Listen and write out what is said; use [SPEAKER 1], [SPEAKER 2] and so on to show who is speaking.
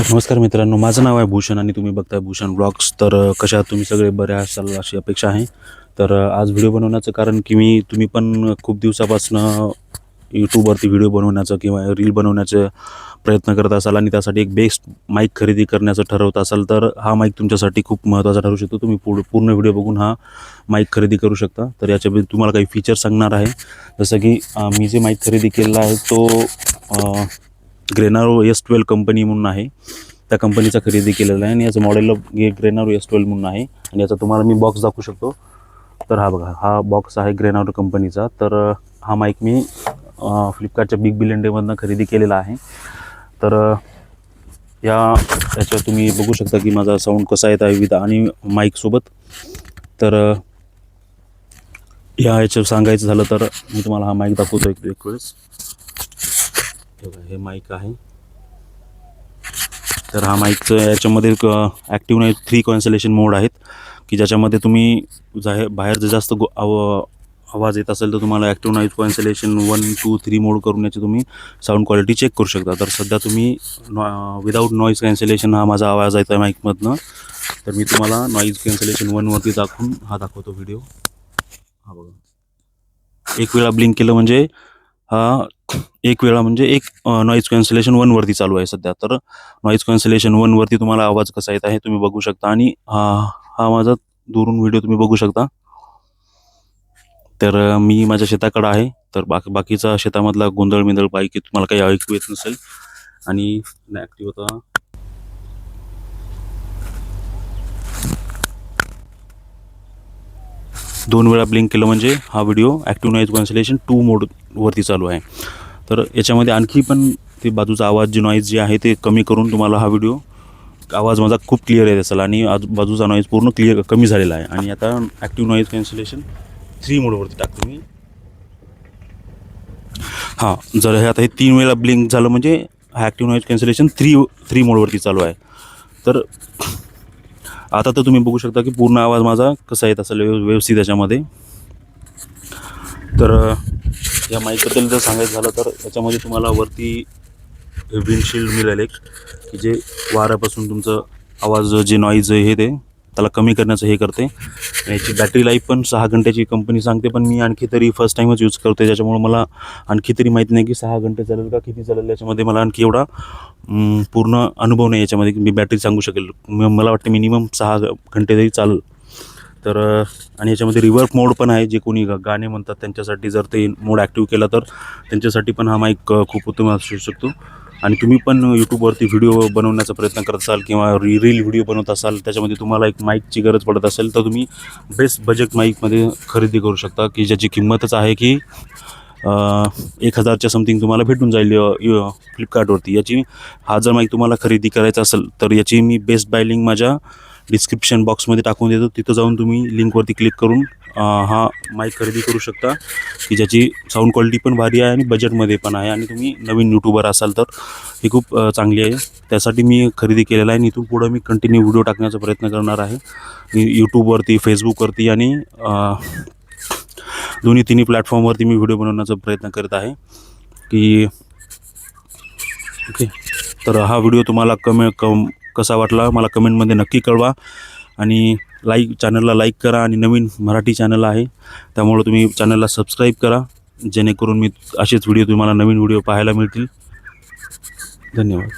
[SPEAKER 1] नमस्कार मित्रांनो, माझं नाव आहे भूषण आणि तुम्ही बघताय भूषण ब्लॉग्स. तर कशा आहात तुम्ही सगळे? बरे असाल अशी अपेक्षा आहे. तर आज व्हिडिओ बनवण्याचं कारण की तुम्ही पण खूप दिवसापासून यूट्यूबवरती व्हिडिओ बनवण्याचं किंवा रील बनवण्याचा प्रयत्न करत असाल आणि त्यासाठी एक बेस्ट माईक खरेदी करण्याचं ठरवत असाल, तर हा माईक तुमच्यासाठी खूप महत्त्वाचा ठरू शकतो. तुम्ही पूर्ण व्हिडिओ बघून हा माईक खरेदी करू शकता. तर याच्यामध्ये तुम्हाला काही फीचर्स सांगणार आहे. जसं की मी जे माईक खरेदी केलेला आहे तो ग्रेनारो S12 कंपनी म्हणून आहे. त्या कंपनीचा खरेदी केलेला आहे आणि याचं मॉडेल ग्रेनारो S12 म्हणून आहे. आणि याचा तुम्हाला मी बॉक्स दाखवू शकतो. तर हा बघा, हा बॉक्स आहे ग्रेनारो कंपनीचा. तर हा माईक मी फ्लिपकार्टच्या बिग बिलियन डेमधनं खरेदी केलेला आहे. तर याच्यावर तुम्ही बघू शकता की माझा साऊंड कसा येत आहे विथ आणि माईकसोबत. तर याच्यावर सांगायचं झालं तर मी तुम्हाला हा माईक दाखवतो एक वेळेस. हे माईक आहे. तर हा माईकचं याच्यामध्ये ॲक्टिव्ह नाही 3 कॉन्सलेशन मोड आहेत की ज्याच्यामध्ये तुम्ही बाहेर जर जास्त आवाज येत असेल तर तुम्हाला ॲक्टिव्ह नॉईज कॉन्सलेशन 1, 2, 3 मोड करून याची तुम्ही साऊंड क्वालिटी चेक करू शकता. तर सध्या तुम्ही विदाऊट नॉईज कॅन्सलेशन हा माझा आवाज येतो आहे माईकमधनं. तर मी तुम्हाला नॉईज कॅन्सलेशन 1वरती दाखवतो व्हिडिओ. हा बघा, एक वेळा ब्लिंक केलं म्हणजे एक नॉईज कॅन्सलेशन 1वरती चालू आहे सध्या. तर नॉईज कॅन्सलेशन 1वरती तुम्हाला आवाज कसा येत आहे तुम्ही बघू शकता आणि हा माझा दुरून व्हिडिओ तुम्ही बघू शकता. तर मी माझ्या शेताकडे आहे. तर बाकीचा शेतामधला गोंधळ की तुम्हाला काही ऐकू येत नसेल. आणि ॲक्टिव्ह होता 2 वेळा ब्लिंक केलं म्हणजे हा व्हिडिओ ॲक्टिव्ह नॉईज कॅन्सलेशन 2 मोडवरती चालू आहे. तर याच्यामध्ये आणखी पण ते बाजूचा आवाज जी नॉईज जी आहे ते कमी करून तुम्हाला हा व्हिडिओ आवाज माझा खूप क्लिअर येत असेल आणि बाजूचा नॉईज पूर्ण कमी झालेला आहे. आणि आता ॲक्टिव्ह नॉईज कॅन्सलेशन 3 मोडवरती टाकतो मी. हां, जर हे आता 3 वेळा ब्लिंक झालं म्हणजे ॲक्टिव्ह नॉईज कॅन्सलेशन 3 मोडवरती चालू आहे. तर आता तर तुम्ही बघू शकता की पूर्ण आवाज माझा कसा येत असेल व्यवस्थित याच्यामध्ये. तर या माईकबद्दल जर सांगायचं झालं तर याच्यामध्ये तुम्हाला वरती विंडशिल्ड मिळेल एक, की जे वाऱ्यापासून तुमचं आवाज जे नॉईज हे त्याला कमी करण्याचं हे करते. याची बॅटरी लाईफ पण 6 घंट्याची कंपनी सांगते, पण मी आणखी तरी फर्स्ट टाईमच यूज करतो त्याच्यामुळे मला आणखी तरी माहीत नाही की 6 घंटे चालेल का किती चालेल. याच्यामध्ये मला आणखी एवढा पूर्ण अनुभव नाही याच्यामध्ये की मी बॅटरी सांगू शकेल. मला वाटतं मिनिमम 6 घंटे तरी चालेल. तर आणि याच्यामध्ये रिव्हर्ब मोड पण आहे. जे कोणी गाणे म्हणतात त्यांच्यासाठी जर ते मोड ॲक्टिव्ह केला तर त्यांच्यासाठी पण हा माईक खूप उत्तम असू शकतो. आणि तुम्ही पण यूट्यूबवरती व्हिडिओ बनवण्याचा प्रयत्न करत असाल किंवा रील व्हिडिओ बनवत असाल, त्याच्यामध्ये तुम्हाला एक माईकची गरज पडत असेल तर तुम्ही बेस्ट बजेट माईकमध्ये खरेदी करू शकता की ज्याची किंमतच आहे की 1000च्या समथिंग तुम्हाला भेटून जाईल फ्लिपकार्टवरती. हा जर माईक तुम्हाला खरेदी करायचा असेल तर याची मी बेस्ट बाय लिंक माझ्या डिस्क्रिप्शन बॉक्समध्ये टाकून देतो. तिथं जाऊन तुम्ही लिंकवरती क्लिक करून हा माईक खरेदी करू शकता की ज्याची साऊंड क्वालिटी पण भारी आहे आणि बजेटमध्ये पण आहे. आणि तुम्ही नवीन यूट्यूबर असाल तर ही खूप चांगली आहे. त्यासाठी मी खरेदी केलेला आहे आणि इथून पुढं मी कंटिन्यू व्हिडिओ टाकण्याचा प्रयत्न करणार आहे. यूट्यूबवरती, फेसबुकवरती आणि तिन्ही प्लॅटफॉर्मवरती मी व्हिडिओ बनवण्याचा प्रयत्न करत आहे की ओके. तर हा व्हिडिओ तुम्हाला कसा वाटला मला कमेंटमध्ये नक्की कळवा. आणि चॅनलला लाईक करा. आणि नवीन मराठी चॅनल आहे त्यामुळे तुम्ही चॅनलला सबस्क्राईब करा, जेणेकरून मी असेच व्हिडिओ तुम्हाला नवीन व्हिडिओ पाहायला मिळतील. धन्यवाद.